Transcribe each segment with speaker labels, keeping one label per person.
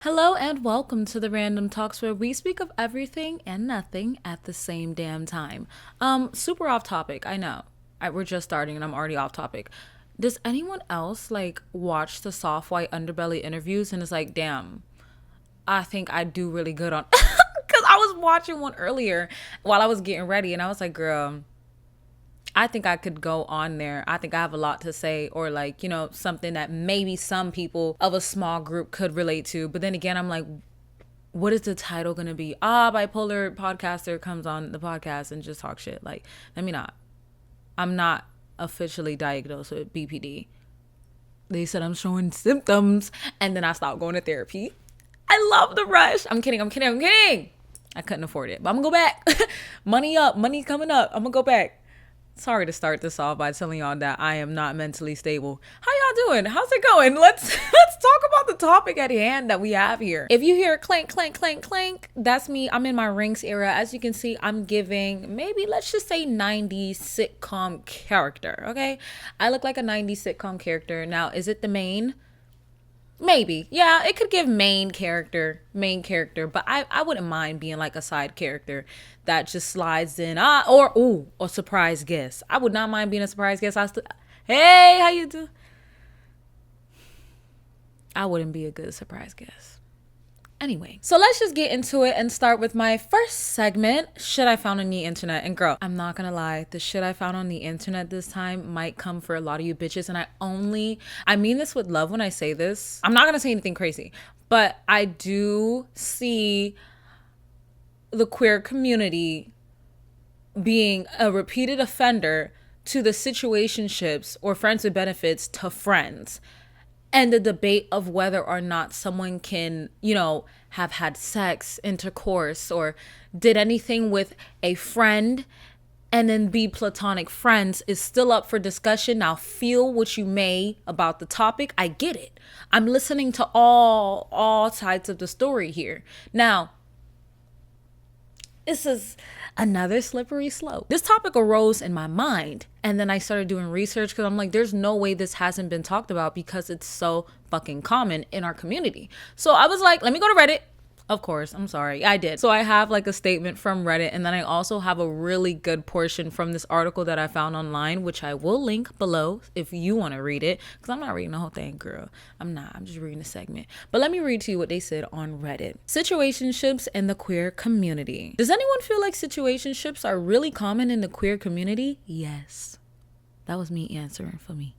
Speaker 1: Hello and welcome to the Random Talks where we speak of everything and nothing at the same damn time. Super off topic, I know. We're just starting and I'm already off topic. Does anyone else watch the soft white underbelly interviews and is like, damn, I think I do really good on because I was watching one earlier while I was getting ready and I was like, girl, I think I could go on there. I think I have a lot to say, or something that maybe some people of a small group could relate to. But then again, I'm like, what is the title gonna be? Bipolar podcaster comes on the podcast and just talk shit. Like, let me not. I'm not officially diagnosed with BPD. They said I'm showing symptoms, and then I stopped going to therapy. I love the rush. I'm kidding. I couldn't afford it, but I'm gonna go back. Money up, money coming up. I'm gonna go back. Sorry to start this off by telling y'all that I am not mentally stable. How y'all doing? How's it going? Let's talk about the topic at hand that we have here. If you hear clank, clank, clank, clank, that's me. I'm in my rings era. As you can see, I'm giving maybe, let's just say 90s sitcom character, okay? I look like a 90s sitcom character. Now, is it the main? Maybe. Yeah, it could give main character, but I wouldn't mind being like a side character that just slides in. Or a surprise guest. I would not mind being a surprise guest. Hey, how you do? I wouldn't be a good surprise guest. Anyway, so let's just get into it and start with my first segment, shit I found on the internet. And girl, I'm not gonna lie, the shit I found on the internet this time might come for a lot of you bitches. And I mean this with love when I say this. I'm not gonna say anything crazy, but I do see the queer community being a repeated offender to the situationships or friends with benefits to friends. And the debate of whether or not someone can, have had sex, intercourse, or did anything with a friend and then be platonic friends is still up for discussion. Now, feel what you may about the topic. I get it. I'm listening to all sides of the story here. Now, this is another slippery slope. This topic arose in my mind, and then I started doing research because I'm like, there's no way this hasn't been talked about because it's so fucking common in our community. So I was like, let me go to Reddit. Of course, I'm sorry, I did. So I have a statement from Reddit, and then I also have a really good portion from this article that I found online, which I will link below if you want to read it, because I'm not reading the whole thing, girl. I'm just reading a segment. But let me read to you what they said on Reddit. Situationships in the queer community. Does anyone feel like situationships are really common in the queer community? Yes. That was me answering for me.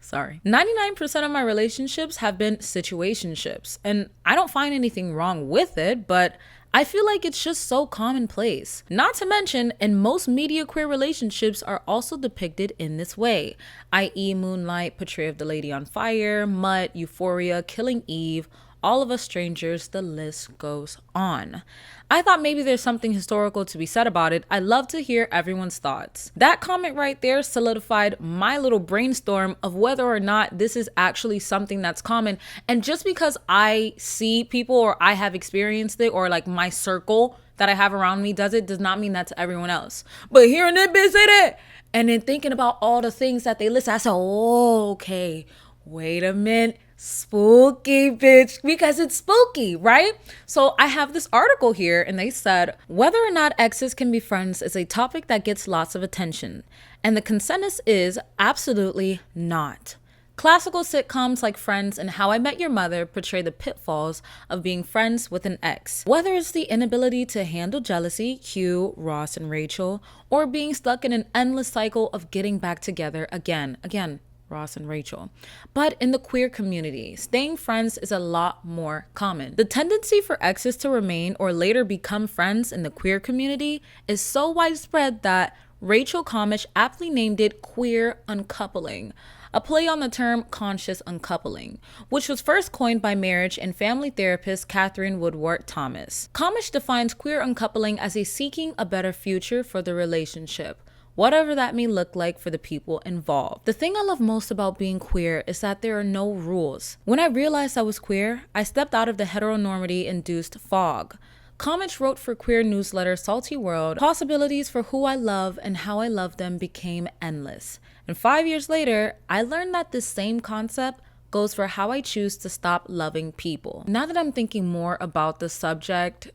Speaker 1: Sorry. 99% of my relationships have been situationships, and I don't find anything wrong with it, but I feel like it's just so commonplace. Not to mention, in most media, queer relationships are also depicted in this way, i.e. Moonlight, Portrait of the Lady on Fire, Mutt, Euphoria, Killing Eve, All of Us Strangers, the list goes on. I thought maybe there's something historical to be said about it. I'd love to hear everyone's thoughts. That comment right there solidified my little brainstorm of whether or not this is actually something that's common. And just because I see people or I have experienced it or my circle that I have around me does it, does not mean that's everyone else. But hearing that bitch say that and then thinking about all the things that they list, I said, oh, okay, wait a minute. Spooky, bitch, because it's spooky, right? So I have this article here and they said whether or not exes can be friends is a topic that gets lots of attention, and the consensus is absolutely not. Classical sitcoms like Friends and How I Met Your Mother portray the pitfalls of being friends with an ex. Whether it's the inability to handle jealousy, cue Ross and Rachel, or being stuck in an endless cycle of getting back together again, Ross and Rachel. But in the queer community, staying friends is a lot more common. The tendency for exes to remain or later become friends in the queer community is so widespread that Rachel Comish aptly named it queer uncoupling, a play on the term conscious uncoupling, which was first coined by marriage and family therapist Catherine Woodward Thomas. Comish defines queer uncoupling as a seeking a better future for the relationship, whatever that may look like for the people involved. The thing I love most about being queer is that there are no rules. When I realized I was queer, I stepped out of the heteronormity-induced fog. Comish wrote for queer newsletter Salty World, possibilities for who I love and how I love them became endless. And 5 years later, I learned that this same concept goes for how I choose to stop loving people. Now that I'm thinking more about the subject,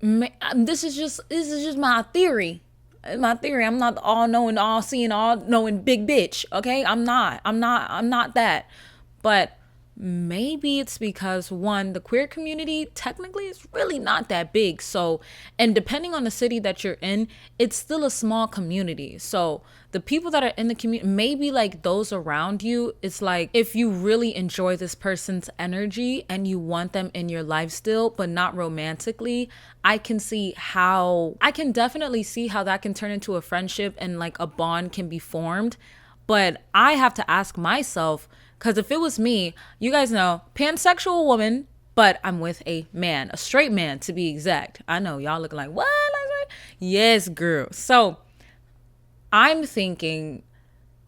Speaker 1: this is just my theory. I'm not the all knowing, all seeing, all knowing big bitch. Okay. I'm not that. But maybe it's because, one, the queer community technically is really not that big. So, and depending on the city that you're in, it's still a small community. So the people that are in the community, maybe like those around you, it's like if you really enjoy this person's energy and you want them in your life still, but not romantically, I can definitely see how that can turn into a friendship and like a bond can be formed. But I have to ask myself, because if it was me, you guys know, pansexual woman, but I'm with a man, a straight man to be exact. I know y'all looking like, what? Yes, girl. So I'm thinking,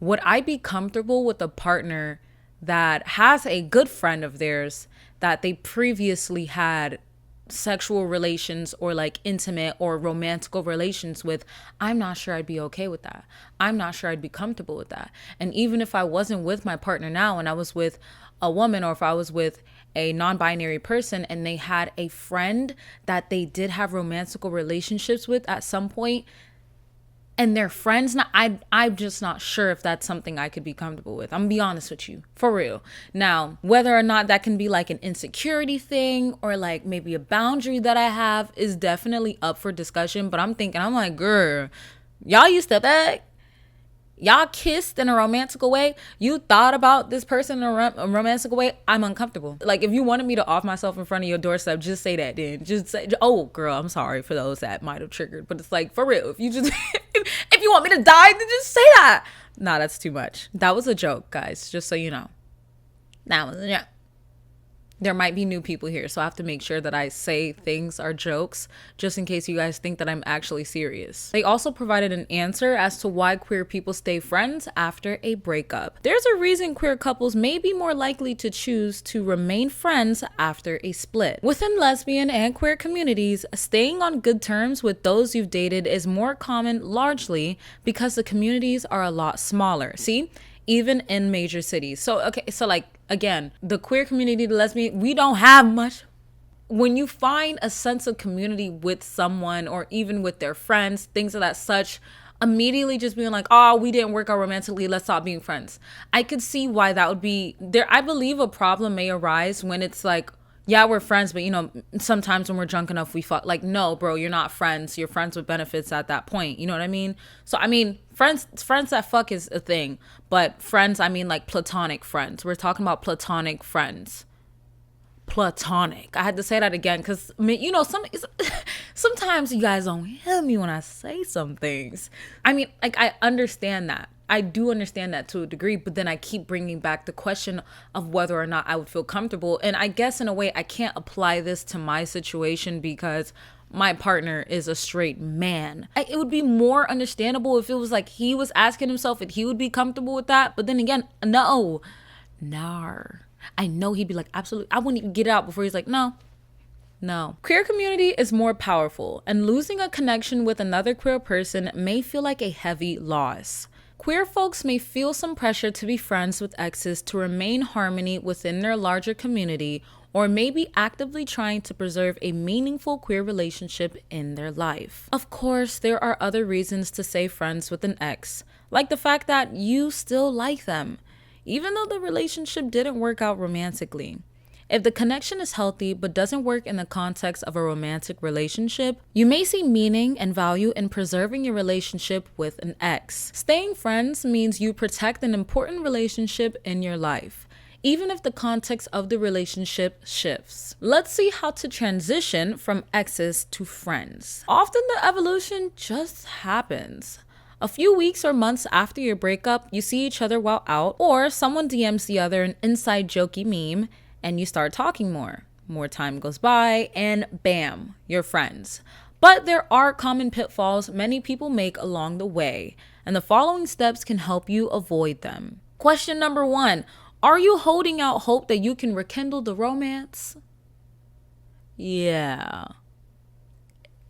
Speaker 1: would I be comfortable with a partner that has a good friend of theirs that they previously had sexual relations or like intimate or romantical relations with? I'm not sure I'd be okay with that. I'm not sure I'd be comfortable with that. And even if I wasn't with my partner now and I was with a woman, or if I was with a non-binary person and they had a friend that they did have romantical relationships with at some point, and they're friends now, I'm just not sure if that's something I could be comfortable with. I'm gonna be honest with you, for real. Now, whether or not that can be like an insecurity thing or like maybe a boundary that I have is definitely up for discussion. But I'm like, girl, y'all used to back. Y'all kissed in a romantical way. You thought about this person in a romantical way. I'm uncomfortable. Like, if you wanted me to off myself in front of your doorstep, just say that then. Just say, oh, girl, I'm sorry for those that might have triggered. But it's like, for real, if you just, if you want me to die, then just say that. Nah, that's too much. That was a joke, guys, just so you know. That was a joke. There might be new people here, so I have to make sure that I say things are jokes just in case you guys think that I'm actually serious. They also provided an answer as to why queer people stay friends after a breakup. There's a reason queer couples may be more likely to choose to remain friends after a split. Within lesbian and queer communities, staying on good terms with those you've dated is more common, largely because the communities are a lot smaller. See? Even in major cities. So, okay, so like, again, the queer community, the lesbian, we don't have much. When you find a sense of community with someone or even with their friends, things of that such, immediately just being like, oh, we didn't work out romantically, let's stop being friends. I could see why that would be there. I believe a problem may arise when it's like, yeah, we're friends, but you know, sometimes when we're drunk enough, we fuck. Like, no, bro, you're not friends. You're friends with benefits at that point. You know what I mean? So, I mean, friends that fuck is a thing, but friends, I mean, like platonic friends. We're talking about platonic friends. Platonic. I had to say that again because, you know, sometimes you guys don't hear me when I say some things. I mean, like, I understand that. I do understand that to a degree, but then I keep bringing back the question of whether or not I would feel comfortable. And I guess in a way I can't apply this to my situation because my partner is a straight man. It would be more understandable if it was like he was asking himself if he would be comfortable with that. But then again, no. I know he'd be like, absolutely. I wouldn't even get it out before he's like, no. Queer community is more powerful, and losing a connection with another queer person may feel like a heavy loss. Queer folks may feel some pressure to be friends with exes to remain harmony within their larger community, or may be actively trying to preserve a meaningful queer relationship in their life. Of course, there are other reasons to stay friends with an ex, like the fact that you still like them, even though the relationship didn't work out romantically. If the connection is healthy but doesn't work in the context of a romantic relationship, you may see meaning and value in preserving your relationship with an ex. Staying friends means you protect an important relationship in your life, even if the context of the relationship shifts. Let's see how to transition from exes to friends. Often the evolution just happens. A few weeks or months after your breakup, you see each other while out, or someone DMs the other an inside jokey meme, and you start talking more. More time goes by, and bam, you're friends. But there are common pitfalls many people make along the way, and the following steps can help you avoid them. Question number 1, are you holding out hope that you can rekindle the romance? Yeah.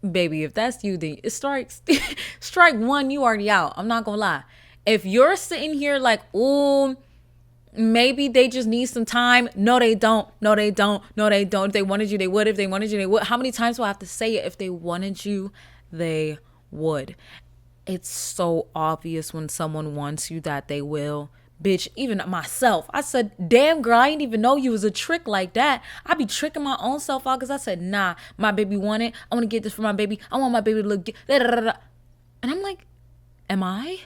Speaker 1: Baby, if that's you, then it strikes strike 1, you already out. I'm not gonna lie. If you're sitting here like, ooh, Maybe they just need some time. No, they don't. No, they don't. No, they don't. If they wanted you, they would. If they wanted you, they would. How many times do I have to say it? If they wanted you, they would. It's so obvious when someone wants you that they will. Bitch, even myself, I said, damn girl, I didn't even know you was a trick like that. I be tricking my own self out because I said, nah, my baby want it. I want to get this for my baby. I want my baby to look good. And I'm like, am I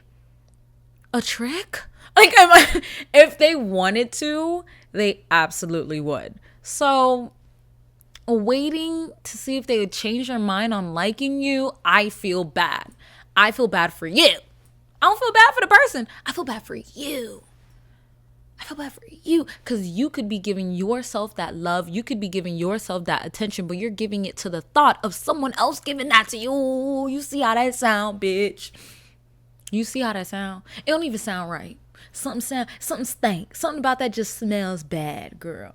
Speaker 1: a trick? Like, if they wanted to, they absolutely would. So waiting to see if they would change their mind on liking you, I feel bad. I feel bad for you. I don't feel bad for the person. I feel bad for you. I feel bad for you because you could be giving yourself that love. You could be giving yourself that attention, but you're giving it to the thought of someone else giving that to you. You see how that sound, bitch? You see how that sound? It don't even sound right. Something stank. Something about that just smells bad, girl.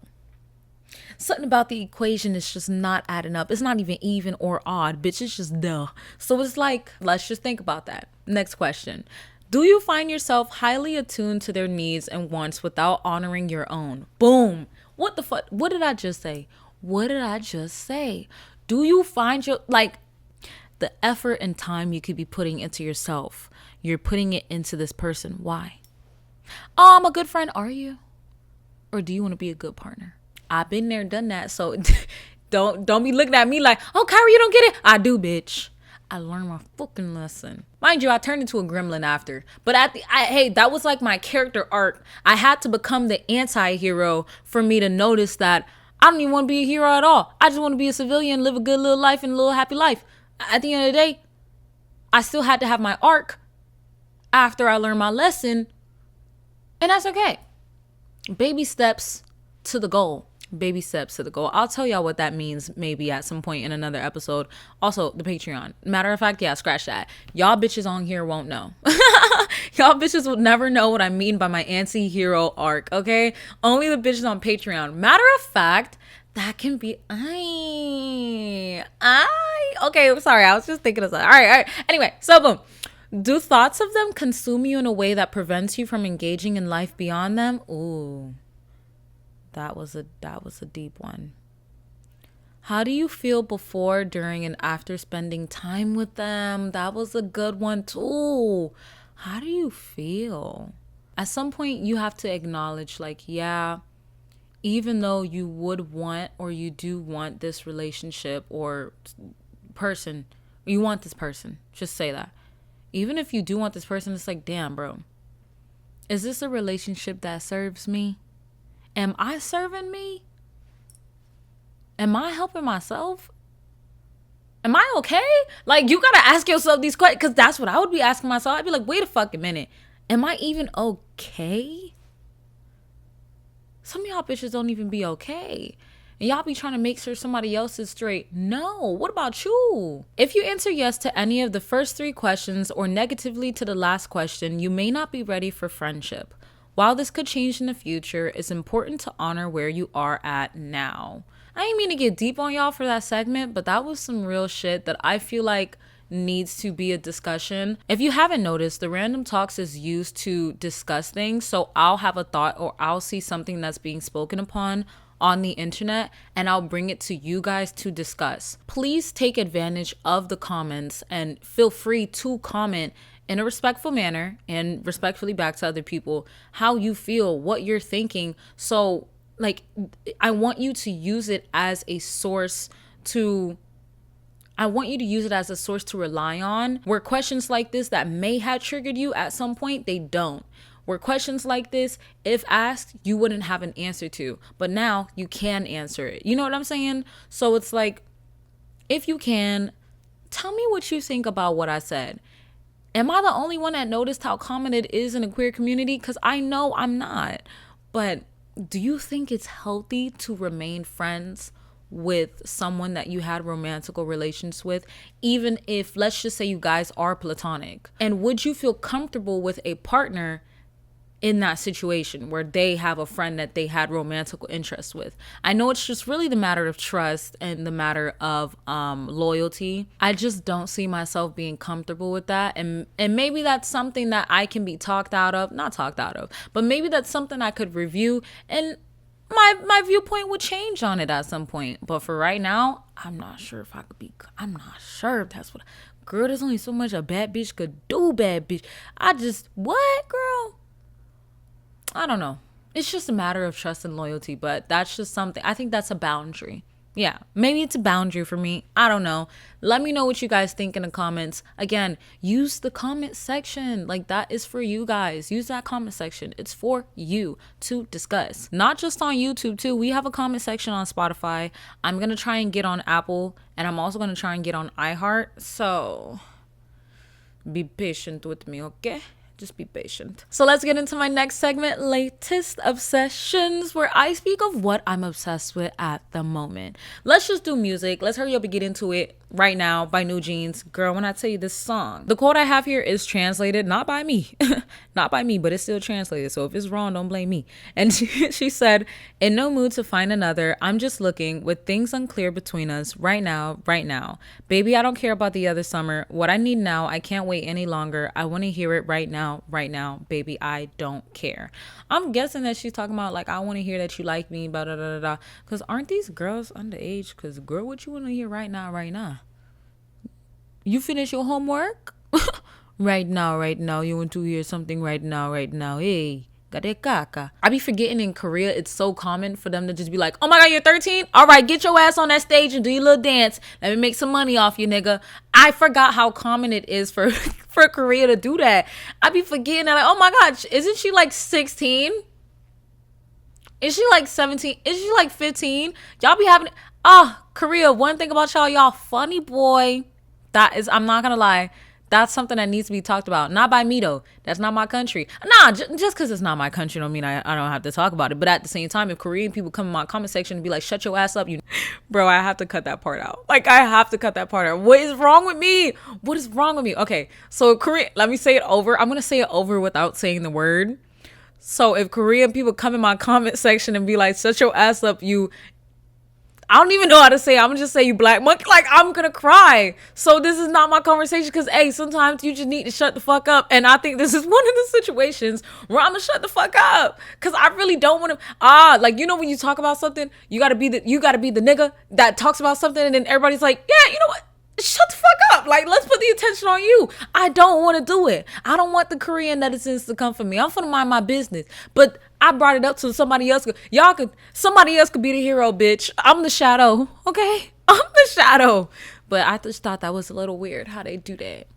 Speaker 1: Something about the equation is just not adding up. It's not even or odd, bitch. It's just duh. So it's like, let's just think about that. Next question. Do you find yourself highly attuned to their needs and wants without honoring your own? Boom. What the fuck? What did I just say? What did I just say? Do you find your, like, the effort and time you could be putting into yourself, you're putting it into this person? Why? Oh, I'm a good friend. Are you? Or do you want to be a good partner? I've been there, done that. So don't be looking at me like, oh, Kyrie, you don't get it. I do, bitch. I learned my fucking lesson. Mind you, I turned into a gremlin after. But hey, that was like my character arc. I had to become the anti-hero for me to notice that I don't even want to be a hero at all. I just want to be a civilian, live a good little life and a little happy life. At the end of the day, I still had to have my arc after I learned my lesson. And that's okay. Baby steps to the goal. Baby steps to the goal. I'll tell y'all what that means maybe at some point in another episode. Also, the Patreon. Matter of fact, yeah, scratch that. Y'all bitches on here won't know. Y'all bitches will never know what I mean by my anti-hero arc, okay? Only the bitches on Patreon. Matter of fact, that can be okay, I'm sorry. I was just thinking of something. All right. Anyway, so boom. Do thoughts of them consume you in a way that prevents you from engaging in life beyond them? Ooh. That was a deep one. How do you feel before, during, and after spending time with them? That was a good one too. How do you feel? At some point you have to acknowledge, like, yeah, even though you would want or you do want this relationship or person, you want this person, just say that. Even if you do want this person, it's like, damn, bro, is this a relationship that serves me? Am I serving me? Am I helping myself? Am I okay? Like, you gotta ask yourself these questions, because that's what I would be asking myself. I'd be like, wait a fucking minute. Am I even okay? Some of y'all bitches don't even be okay. And y'all be trying to make sure somebody else is straight. No, what about you? If you answer yes to any of the first 3 questions or negatively to the last question, you may not be ready for friendship. While this could change in the future, it's important to honor where you are at now. I didn't mean to get deep on y'all for that segment, but that was some real shit that I feel like needs to be a discussion. If you haven't noticed, the Random Talks is used to discuss things. So I'll have a thought or I'll see something that's being spoken upon on the internet and I'll bring it to you guys to discuss. Please take advantage of the comments and feel free to comment in a respectful manner and respectfully back to other people how you feel, what you're thinking. So like, I want you to use it as a source to rely on, where questions like this that may have triggered you at some point, they don't. Where questions like this, if asked, you wouldn't have an answer to, but now you can answer it. You know what I'm saying? So it's like, if you can, tell me what you think about what I said. Am I the only one that noticed how common it is in the queer community? Because I know I'm not. But do you think it's healthy to remain friends with someone that you had romantical relations with, even if, let's just say, you guys are platonic? And would you feel comfortable with a partner in that situation where they have a friend that they had romantic interest with. I know it's just really the matter of trust and the matter of loyalty. I just don't see myself being comfortable with that. And maybe that's something that I can be talked out of, not talked out of, but maybe that's something I could review and my viewpoint would change on it at some point. But for right now, I'm not sure if I'm not sure if that's what, girl, there's only so much a bad bitch could do, bad bitch. What, girl? I don't know. It's just a matter of trust and loyalty, but that's just something. I think that's a boundary. Yeah, maybe it's a boundary for me. I don't know. Let me know what you guys think in the comments. Again, use the comment section. Like, that is for you guys. Use that comment section. It's for you to discuss. Not just on YouTube too. We have a comment section on Spotify. I'm going to try and get on Apple, and I'm also going to try and get on iHeart. So be patient with me, okay? Just be patient. So let's get into my next segment, latest obsessions, where I speak of what I'm obsessed with at the moment. Let's just do music. Let's hurry up and get into it right now by New Jeans. Girl, when I tell you this song, the quote I have here is translated, not by me, not by me, but it's still translated. So if it's wrong, don't blame me. And she said, in no mood to find another. I'm just looking with things unclear between us right now, right now. Baby, I don't care about the other summer. What I need now, I can't wait any longer. I want to hear it right now, baby. I don't care. I'm guessing that she's talking about like, I want to hear that you like me, blah, blah, blah, blah. Because aren't these girls underage? Because girl, what you want to hear right now, right now? You finish your homework? Right now. You want to hear something right now. Hey, kaka. I be forgetting in Korea, it's so common for them to just be like, oh my God, you're 13? All right, get your ass on that stage and do your little dance. Let me make some money off you, nigga. I forgot how common it is for Korea to do that. I be forgetting that, like, oh my God, isn't she like 16? Is she like 17? Is she like 15? Y'all be having, Korea, one thing about y'all funny, boy. That is, I'm not gonna lie, that's something that needs to be talked about. Not by me though. That's not my country. Nah, just because it's not my country don't mean I don't have to talk about it. But at the same time, if Korean people come in my comment section and be like, shut your ass up, bro, I have to cut that part out. Like, I have to cut that part out. What is wrong with me? What is wrong with me? Okay, so Korean, let me say it over. I'm gonna say it over without saying the word. So if Korean people come in my comment section and be like, shut your ass up, I don't even know how to say it. I'm gonna just say you black monkey. Like, I'm gonna cry. So this is not my conversation because, hey, sometimes you just need to shut the fuck up. And I think this is one of the situations where I'm gonna shut the fuck up because I really don't want to. Like, you know, when you talk about something, you gotta be the nigga that talks about something, and then everybody's like, yeah, you know what? Shut the fuck up. Like, let's put the attention on you. I don't want to do it. I don't want the Korean netizens to come for me. I'm gonna mind my business. But I brought it up to somebody else. Somebody else could be the hero, bitch. I'm the shadow. Okay? I'm the shadow. But I just thought that was a little weird how they do that.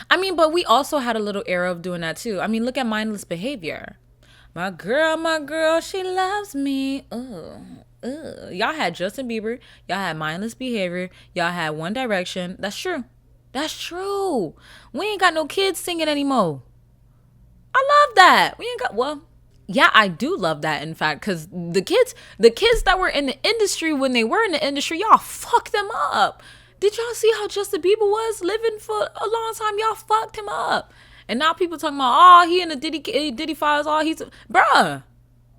Speaker 1: I mean, but we also had a little era of doing that too. I mean, look at mindless behavior. My girl, she loves me. Y'all had Justin Bieber. Y'all had mindless behavior. Y'all had One Direction. That's true. We ain't got no kids singing anymore. I love that. We ain't got, well, yeah, I do love that, in fact, because the kids that were in the industry when they were in the industry, y'all fucked them up. Did y'all see how Justin Bieber was living for a long time? Y'all fucked him up. And now people talking about, he in the Diddy files, bruh.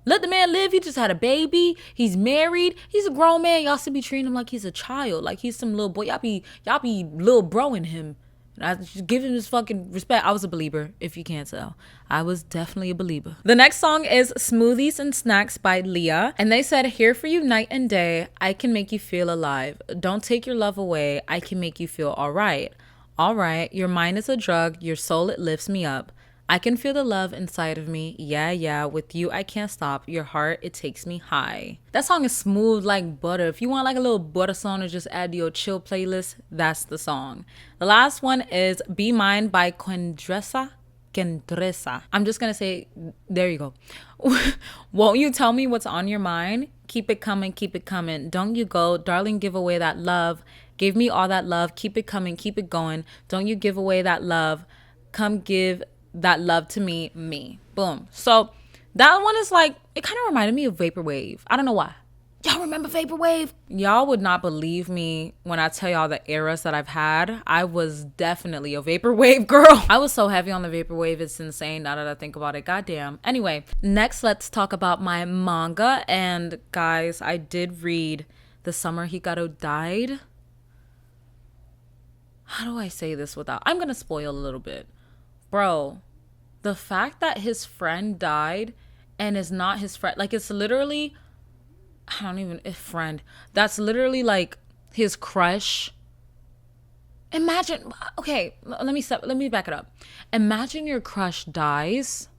Speaker 1: Let the man live. He just had a baby. He's married. He's a grown man. Y'all should be treating him like he's a child, like he's some little boy. Y'all be little broing him. I just give him his fucking respect. I was a believer, if you can't tell. I was definitely a believer. The next song is Smoothies and Snacks by Leah. And they said, here for you night and day. I can make you feel alive. Don't take your love away. I can make you feel all right. All right. Your mind is a drug. Your soul, it lifts me up. I can feel the love inside of me. Yeah. With you, I can't stop. Your heart, it takes me high. That song is smooth like butter. If you want like a little butter song to just add to your chill playlist, that's the song. The last one is Be Mine by Kendressa. I'm just going to say, there you go. Won't you tell me what's on your mind? Keep it coming, keep it coming. Don't you go, darling, give away that love. Give me all that love. Keep it coming, keep it going. Don't you give away that love. Come give that love to me. Boom. So that one is like, it kind of reminded me of Vaporwave. I don't know why. Y'all remember Vaporwave? Y'all would not believe me when I tell y'all the eras that I've had. I was definitely a Vaporwave girl. I was so heavy on the Vaporwave. It's insane now that I think about it. Goddamn. Anyway, next let's talk about my manga. And guys, I did read The Summer Hikaru Died. How do I say this without... I'm going to spoil a little bit. Bro, the fact that his friend died and is not his friend, like it's literally... I don't even, a friend. That's literally like his crush. Imagine, okay, let me back it up. Imagine your crush dies,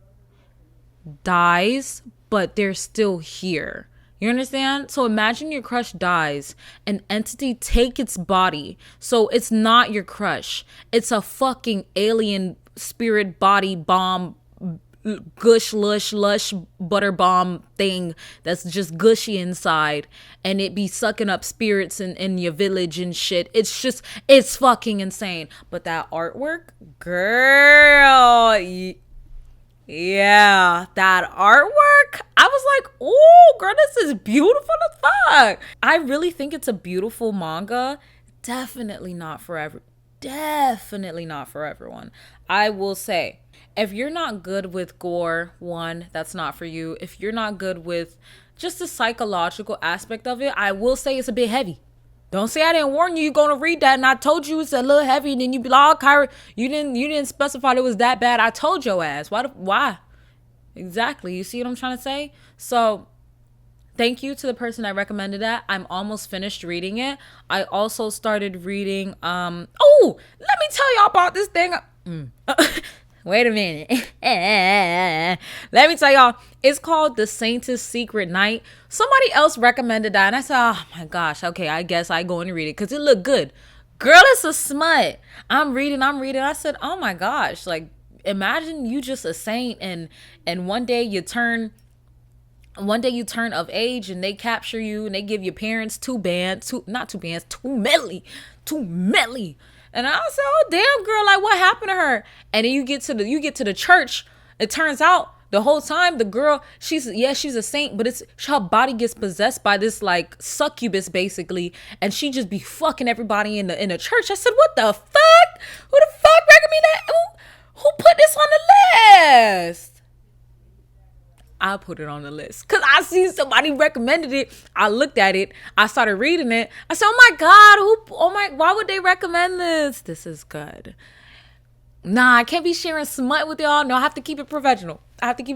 Speaker 1: but they're still here. You understand? So imagine your crush dies, an entity take its body. So it's not your crush. It's a fucking alien spirit body bomb gush lush butter bomb thing that's just gushy inside, and it be sucking up spirits in your village and shit. It's fucking insane. But that artwork, girl, yeah, that artwork, I was like, oh girl, this is beautiful as fuck. I really think it's a beautiful manga. Definitely not for everyone. I will say, if you're not good with gore, one, that's not for you. If you're not good with just the psychological aspect of it, I will say it's a bit heavy. Don't say I didn't warn you. You're gonna read that and I told you it's a little heavy, and then you be like, oh, Kyra, you didn't specify it was that bad. I told your ass. Why? Exactly. You see what I'm trying to say? So thank you to the person that recommended that. I'm almost finished reading it. I also started reading oh, let me tell y'all about this thing. Wait a minute. Let me tell y'all, it's called The Saint's Secret Night. Somebody else recommended that, and I said, oh my gosh, okay, I guess I go and read it because it looked good. Girl, it's a smut. I'm reading. I said, oh my gosh, like imagine you just a saint, and one day you turn of age and they capture you and they give your parents two milli. And I said, oh damn girl, like what happened to her? And then you get to the church. It turns out the whole time the girl, she's a saint, but her body gets possessed by this like succubus basically, and she just be fucking everybody in the church. I said, what the fuck? Who the fuck recommended that? Who put this on the list? I put it on the list because I seen somebody recommended it. I looked at it. I started reading it. I said, oh my God, why would they recommend this? This is good. Nah, I can't be sharing smut with y'all. No, I have to keep it professional. Well, if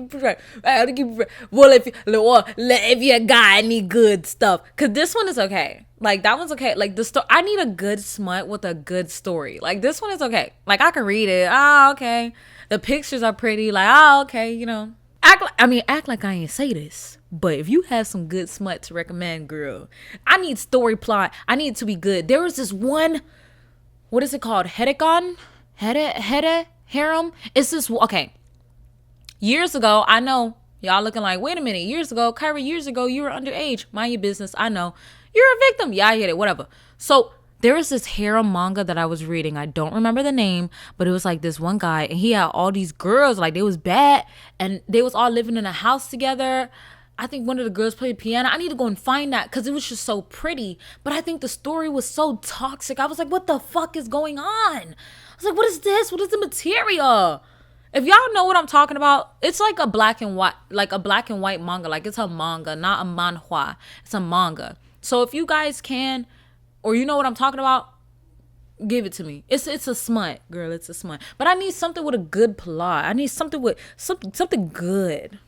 Speaker 1: you got any good stuff, because this one is okay. Like that one's okay. Like I need a good smut with a good story. Like this one is okay. Like I can read it. Okay. The pictures are pretty. Like okay, you know. Act like I ain't say this, but if you have some good smut to recommend, girl, I need story plot. I need it to be good. There was this one, what is it called? Harem? It's this, okay. Years ago, I know y'all looking like, wait a minute. Years ago, Kyrie, you were underage. Mind your business. I know. You're a victim. Yeah, I get it. Whatever. So there was this harem manga that I was reading. I don't remember the name, but it was like this one guy, and he had all these girls, like they was bad, and they was all living in a house together. I think one of the girls played piano. I need to go and find that because it was just so pretty. But I think the story was so toxic. I was like, what the fuck is going on? I was like, what is this? What is the material? If y'all know what I'm talking about, it's like a black and white manga. Like it's a manga, not a manhwa. It's a manga. So if you guys can, or you know what I'm talking about, give it to me. It's a smut, girl. It's a smut. But I need something with a good plot. I need something with something good.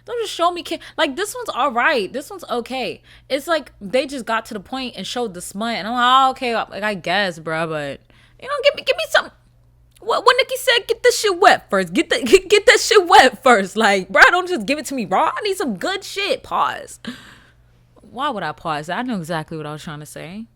Speaker 1: Don't just show me like this one's all right. This one's okay. It's like they just got to the point and showed the smut, and I'm like, okay, like I guess, bro. But you know, give me some. What Nikki said, get this shit wet first. Get that shit wet first. Like, bro, don't just give it to me raw. I need some good shit. Pause. Why would I pause? I know exactly what I was trying to say.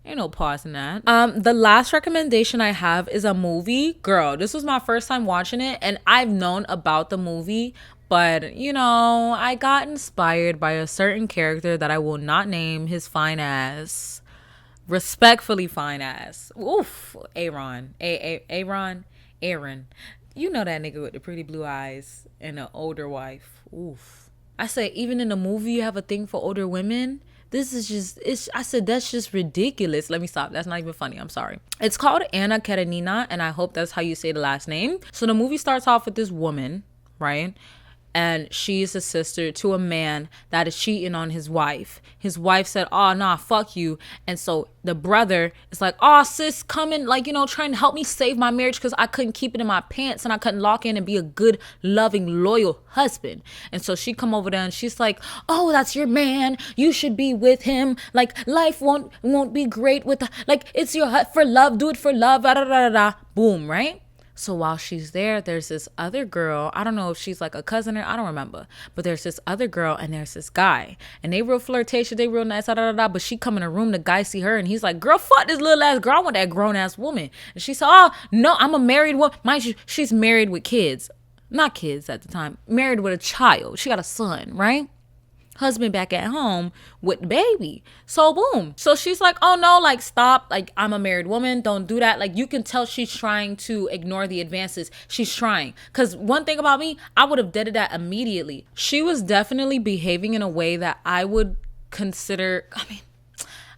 Speaker 1: Ain't no pause in that. The last recommendation I have is a movie. Girl, this was my first time watching it, and I've known about the movie, but you know, I got inspired by a certain character that I will not name his fine ass. Respectfully fine ass. Oof. Aaron. You know that nigga with the pretty blue eyes and an older wife. Oof. I say, even in the movie, you have a thing for older women. This is just, I said, that's just ridiculous. Let me stop. That's not even funny. I'm sorry. It's called Anna Karenina, and I hope that's how you say the last name. So the movie starts off with this woman, right? And she's a sister to a man that is cheating on his wife. His wife said, oh, nah, fuck you. And so the brother is like, oh, sis, come in, like, trying to help me save my marriage because I couldn't keep it in my pants and I couldn't lock in and be a good, loving, loyal husband. And so she come over there and she's like, oh, that's your man. You should be with him. Like, life won't be great with, like, it's your for love. Do it for love. Da, da, da, da. Boom, right? So while she's there, there's this other girl. I don't know if she's like a cousin or I don't remember. But there's this other girl and there's this guy. And they real flirtatious. They real nice. Da, da, da, da. But she come in a room. The guy see her and he's like, girl, fuck this little ass girl. I want that grown ass woman. And she said, oh, no, I'm a married woman. Mind you, she's married with kids. Not kids at the time. Married with a child. She got a son, right? Husband back at home with the baby. So boom. So she's like, oh no, like stop. Like, I'm a married woman. Don't do that. Like, you can tell she's trying to ignore the advances. She's trying. Because one thing about me, I would have deaded that immediately. She was definitely behaving in a way that I would consider,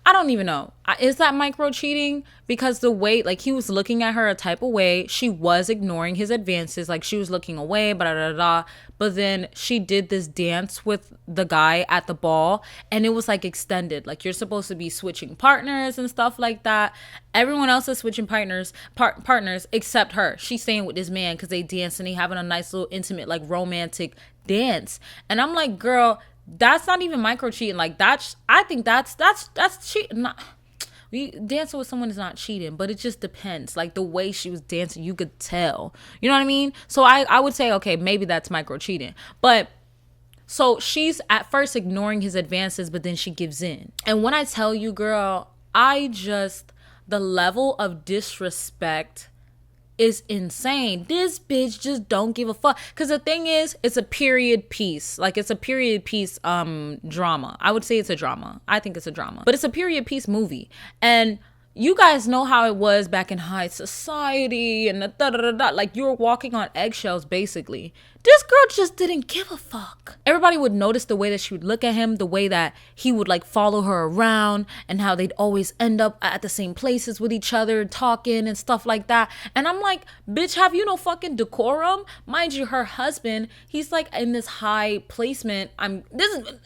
Speaker 1: I don't even know. Is that micro cheating? Because the way, like, he was looking at her a type of way, she was ignoring his advances. Like, she was looking away, blah, blah, blah, blah. But then she did this dance with the guy at the ball, and it was like extended. Like, you're supposed to be switching partners and stuff like that. Everyone else is switching partners except her. She's staying with this man because they dance and they having a nice little intimate, like, romantic dance. And I'm like, girl, that's not even micro cheating. Like, I think that's cheating. Dancing with someone is not cheating, but it just depends. Like, the way she was dancing, you could tell. You know what I mean? So I would say, okay, maybe that's micro cheating. But so she's at first ignoring his advances, but then she gives in. And when I tell you, girl, the level of disrespect is insane. This bitch just don't give a fuck. Because the thing is, it's a period piece. Like, it's a period piece drama. I would say it's a drama. I think it's a drama. But it's a period piece movie. And you guys know how it was back in high society and the da-da-da-da. Like, you were walking on eggshells, basically. This girl just didn't give a fuck. Everybody would notice the way that she would look at him, the way that he would, like, follow her around, and how they'd always end up at the same places with each other, talking and stuff like that. And I'm like, bitch, have you no fucking decorum? Mind you, her husband, he's, like, in this high placement.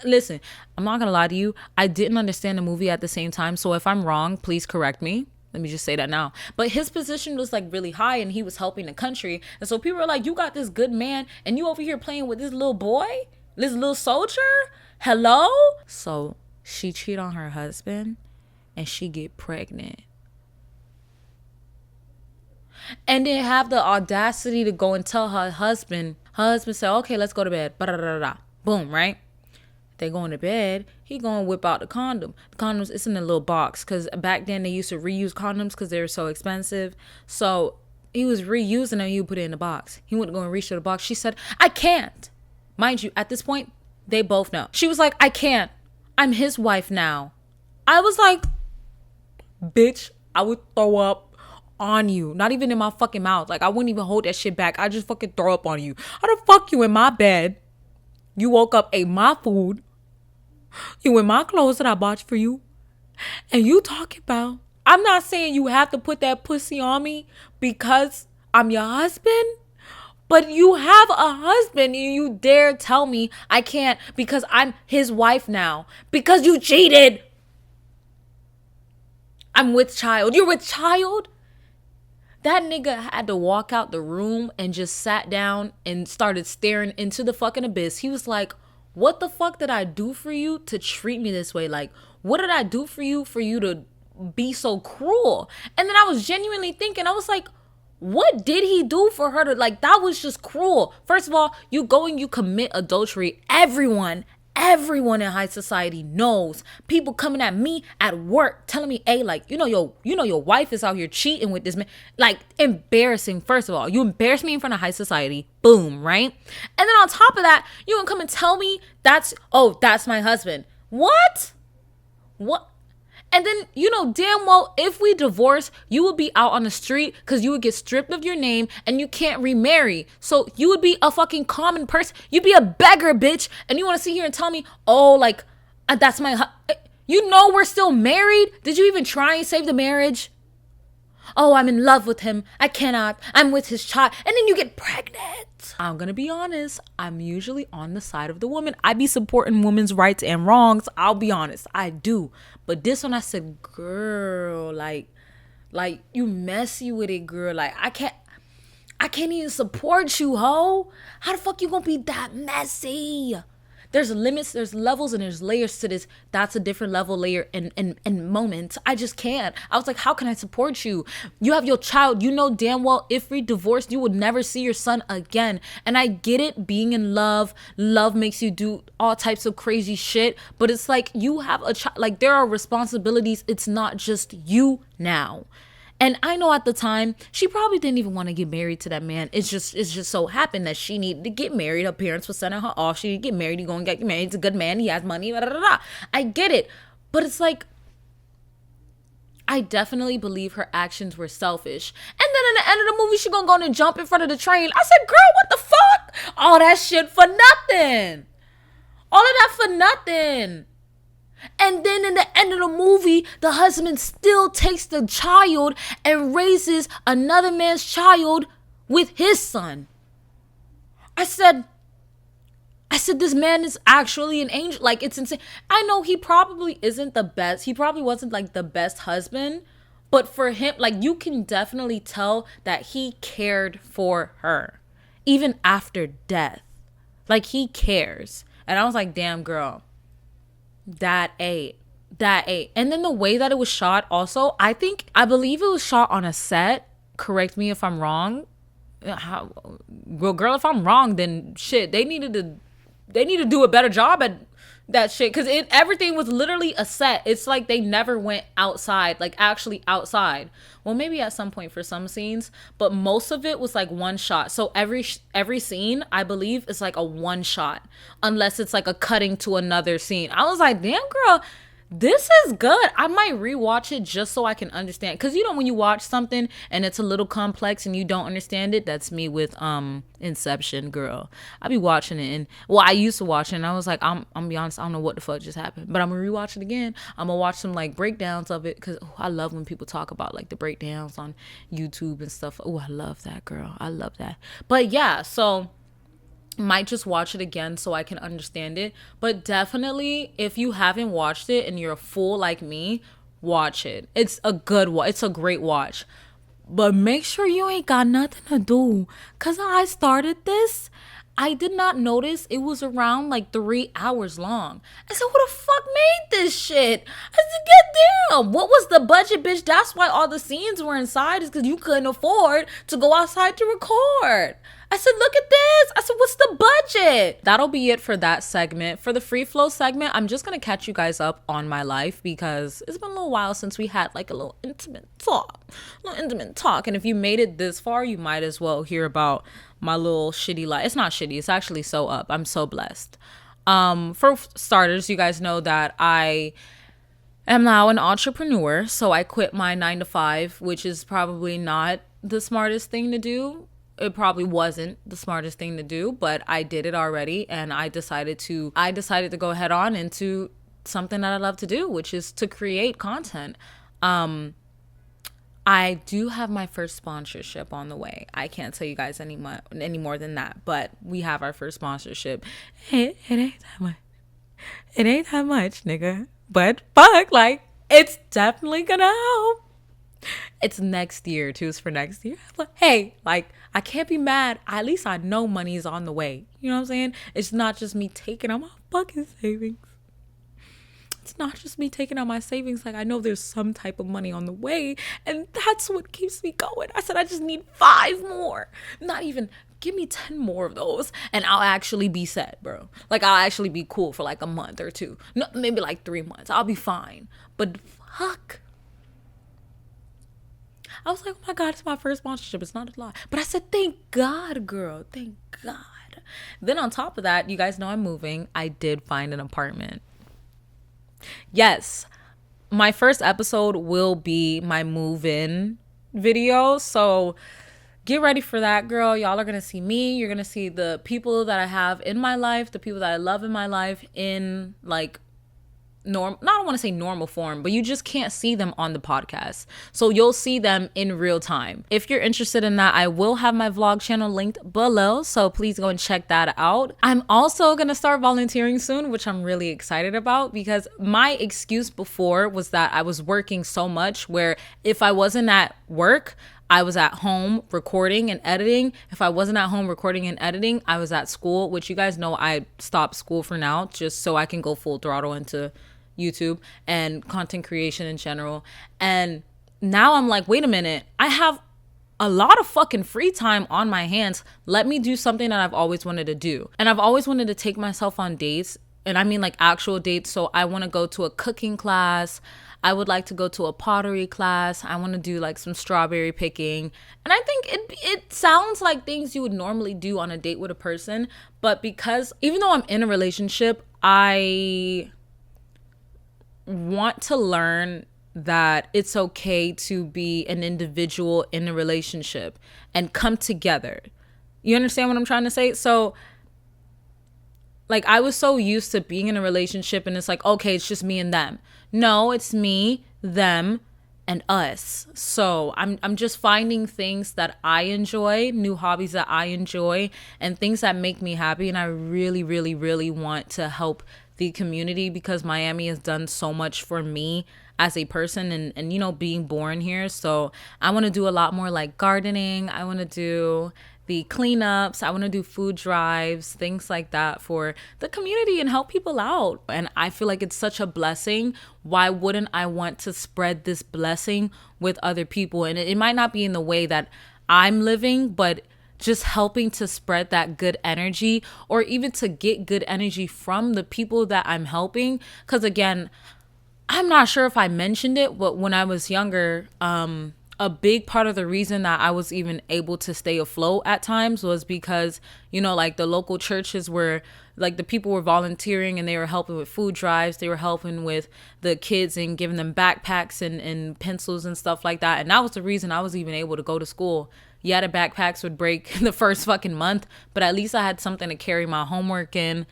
Speaker 1: Listen, I'm not gonna lie to you. I didn't understand the movie at the same time. So if I'm wrong, please correct me. Let me just say that now. But his position was, like, really high, and he was helping the country. And so people were like, you got this good man, and you over here playing with this little boy? This little soldier? Hello? So she cheat on her husband, and she get pregnant. And then have the audacity to go and tell her husband. Her husband said, okay, let's go to bed. Ba-da-da-da-da. Boom, right? They going to bed, he gonna whip out the condom. The condoms, it's in a little box, because back then they used to reuse condoms because they were so expensive. So he was reusing them, he would put it in the box. He wouldn't go and reach to the box. She said, I can't. Mind you, at this point, they both know. She was like, I can't. I'm his wife now. I was like, bitch, I would throw up on you. Not even in my fucking mouth. Like, I wouldn't even hold that shit back. I just fucking throw up on you. How the fuck you in my bed? You woke up, ate my food. You in my clothes that I bought for you. And you talking about, I'm not saying you have to put that pussy on me because I'm your husband. But you have a husband and you dare tell me I can't because I'm his wife now. Because you cheated. I'm with child. You're with child? That nigga had to walk out the room and just sat down and started staring into the fucking abyss. He was like, what the fuck did I do for you to treat me this way? Like, what did I do for you to be so cruel? And then I was genuinely thinking, I was like, what did he do for her to, like, that was just cruel. First of all, you go and you commit adultery. Everyone in high society knows. People coming at me at work telling me, hey, like, your wife is out here cheating with this man. Like, embarrassing. First of all, you embarrass me in front of high society. Boom, right? And then on top of that, you gonna come and tell me that's my husband. What? And then, damn well, if we divorce, you would be out on the street because you would get stripped of your name and you can't remarry. So you would be a fucking common person. You'd be a beggar, bitch. And you want to sit here and tell me, that's my You know we're still married. Did you even try and save the marriage? Oh, I'm in love with him. I cannot. I'm with his child. And then you get pregnant. I'm going to be honest. I'm usually on the side of the woman. I be supporting women's rights and wrongs. I'll be honest. I do. But this one I said, girl, like you messy with it, girl. Like I can't even support you, ho. How the fuck you gonna be that messy? There's limits, there's levels, and there's layers to this. That's a different level, layer, and moment. I just can't. I was like, how can I support you? You have your child. You know damn well if we divorced, you would never see your son again. And I get it, being in love. Love makes you do all types of crazy shit. But it's like you have a child. Like there are responsibilities. It's not just you now. And I know at the time, she probably didn't even want to get married to that man. It's just so happened that she needed to get married. Her parents were sending her off. She needed to get married. You're going to get married. He's a good man. He has money. Blah, blah, blah, blah. I get it. But it's like, I definitely believe her actions were selfish. And then in the end of the movie, she going to go and jump in front of the train. I said, girl, what the fuck? All that shit for nothing. All of that for nothing. And then in the end of the movie, the husband still takes the child and raises another man's child with his son. I said, this man is actually an angel. Like, it's insane. I know he probably isn't the best. He probably wasn't like the best husband. But for him, like, you can definitely tell that he cared for her. Even after death. Like, he cares. And I was like, damn, girl. That ate. And then the way that it was shot also, I believe it was shot on a set. Correct me if I'm wrong. Well, girl, if I'm wrong, then shit, they need to do a better job at that shit. Because everything was literally a set. It's like they never went outside, like actually outside. Well, maybe at some point for some scenes, but most of it was like one shot. So every scene, I believe, is like a one shot, unless it's like a cutting to another scene. I was like, damn, girl, this is good. I might rewatch it just so I can understand. Because you know when you watch something and it's a little complex and you don't understand it, that's me with Inception, girl. I be watching it and I used to watch it and I was like, I'm be honest, I don't know what the fuck just happened. But I'm gonna rewatch it again. I'm gonna watch some like breakdowns of it because I love when people talk about like the breakdowns on YouTube and stuff. Oh, I love that, girl. I love that. But yeah, so might just watch it again so I can understand it. But definitely, if you haven't watched it and you're a fool like me, watch it. It's a good watch. It's a great watch. But make sure you ain't got nothing to do. Because I started this, I did not notice it was around like 3 hours long. I said, who the fuck made this shit? I said, get damn. What was the budget, bitch? That's why all the scenes were inside, is because you couldn't afford to go outside to record. I said, look at this. I said, what's the budget? That'll be it for that segment. For the free flow segment, I'm just going to catch you guys up on my life because it's been a little while since we had like a little intimate talk. And if you made it this far, you might as well hear about my little shitty life. It's not shitty. It's actually so up. I'm so blessed. For starters, you guys know that I am now an entrepreneur. So I quit my 9-to-5, which is probably not the smartest thing to do. It probably wasn't the smartest thing to do, but I did it already. And I decided to go head on into something that I love to do, which is to create content. I do have my first sponsorship on the way. I can't tell you guys any more than that, but we have our first sponsorship. It ain't that much. It ain't that much, nigga. But fuck, like, it's definitely gonna help. It's next year, too. It's for next year. But hey, like, I can't be mad. At least I know money is on the way. You know what I'm saying? It's not just me taking out my fucking savings. It's not just me taking out my savings. Like, I know there's some type of money on the way. And that's what keeps me going. I said, I just need 5 more. Not even, give me 10 more of those. And I'll actually be set, bro. Like, I'll actually be cool for like a month or 2. No, maybe like 3 months. I'll be fine. But fuck. I was like, oh my God, it's my first sponsorship. It's not a lie. But I said, thank God, girl. Thank God. Then on top of that, you guys know I'm moving. I did find an apartment. Yes, my first episode will be my move-in video. So get ready for that, girl. Y'all are going to see me. You're going to see the people that I have in my life, the people that I love in my life in like I don't want to say normal form, but you just can't see them on the podcast. So you'll see them in real time. If you're interested in that, I will have my vlog channel linked below. So please go and check that out. I'm also going to start volunteering soon, which I'm really excited about, because my excuse before was that I was working so much where if I wasn't at work, I was at home recording and editing. If I wasn't at home recording and editing, I was at school, which you guys know I stopped school for now just so I can go full throttle into YouTube and content creation in general. And now I'm like, wait a minute, I have a lot of fucking free time on my hands. Let me do something that I've always wanted to do. And I've always wanted to take myself on dates. And I mean like actual dates. So I want to go to a cooking class. I would like to go to a pottery class. I want to do like some strawberry picking. And I think it sounds like things you would normally do on a date with a person. But because even though I'm in a relationship, I want to learn that it's okay to be an individual in a relationship and come together. You understand what I'm trying to say? So like I was so used to being in a relationship and it's like, okay, it's just me and them. No, it's me, them, and us. So I'm just finding things that I enjoy, new hobbies that I enjoy, and things that make me happy. And I really, really, really want to help the community because Miami has done so much for me as a person and you know, being born here. So I want to do a lot more like gardening. I want to do the cleanups. I want to do food drives, things like that for the community and help people out. And I feel like it's such a blessing. Why wouldn't I want to spread this blessing with other people? And it might not be in the way that I'm living, but just helping to spread that good energy or even to get good energy from the people that I'm helping. Because again, I'm not sure if I mentioned it, but when I was younger, a big part of the reason that I was even able to stay afloat at times was because, you know, like the local churches were like the people were volunteering and they were helping with food drives. They were helping with the kids and giving them backpacks and pencils and stuff like that. And that was the reason I was even able to go to school. Yeah, the backpacks would break the first fucking month, but at least I had something to carry my homework in.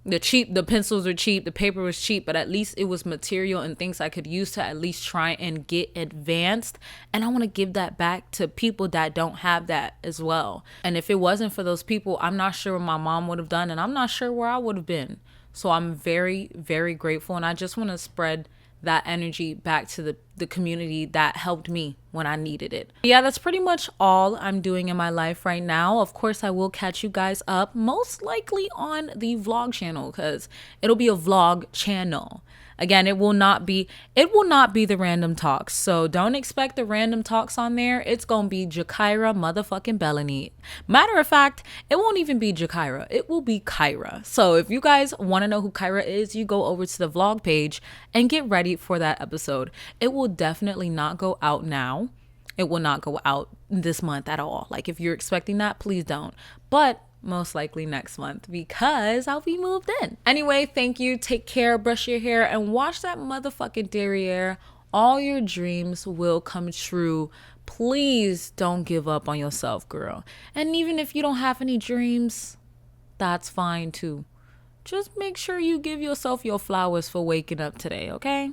Speaker 1: The pencils were cheap, the paper was cheap, but at least it was material and things I could use to at least try and get advanced. And I want to give that back to people that don't have that as well. And if it wasn't for those people, I'm not sure what my mom would have done, and I'm not sure where I would have been. So I'm very, very grateful, and I just want to spread that energy back to the community that helped me when I needed it. Yeah, that's pretty much all I'm doing in my life right now. Of course, I will catch you guys up most likely on the vlog channel because it'll be a vlog channel. Again, it will not be the random talks. So don't expect the random talks on there. It's going to be Jakira motherfucking Bellany. Matter of fact, it won't even be Jakira. It will be Kyra. So if you guys want to know who Kyra is, you go over to the vlog page and get ready for that episode. It will definitely not go out now. It will not go out this month at all. Like if you're expecting that, please don't. But most likely next month because I'll be moved in. Anyway, thank you. Take care, brush your hair, and wash that motherfucking derriere. All your dreams will come true. Please don't give up on yourself, girl. And even if you don't have any dreams, that's fine too. Just make sure you give yourself your flowers for waking up today, okay?